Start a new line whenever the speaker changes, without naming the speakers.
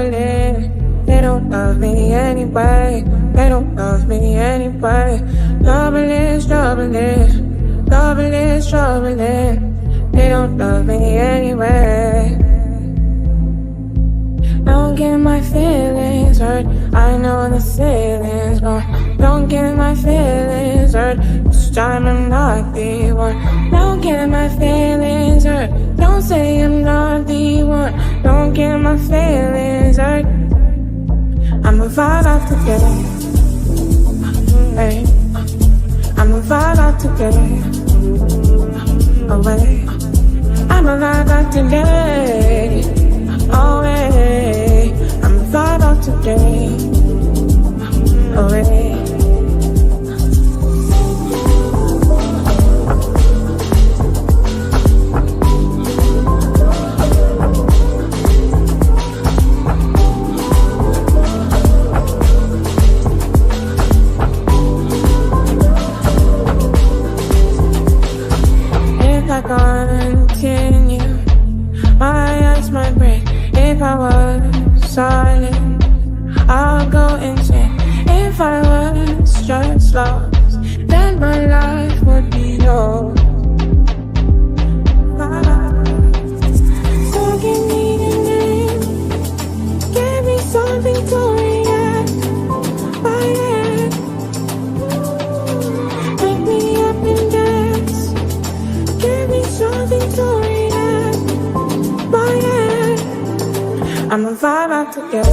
struggling. They don't love me anyway. They don't love me anyway. Struggling, struggling, struggling, struggling. They don't love me anyway. Don't get my feelings hurt. I know the ceiling's gone. Don't get my feelings hurt. This time I'm not the one. Don't get my feelings hurt. Don't say I'm not the one. Don't get my feelings hurt. I'm a vibe out to get. Hey, I'm a vibe out to get away. I'm a vibe out to get away. I'm a vibe out to get away. Continue, my eyes might break. If I was silent, I'll go insane. If I was just lost, then my life would be yours. So give me a name, give me something to react by it. Make me up and dance. Give me something to react by it. I'm a vibe out to get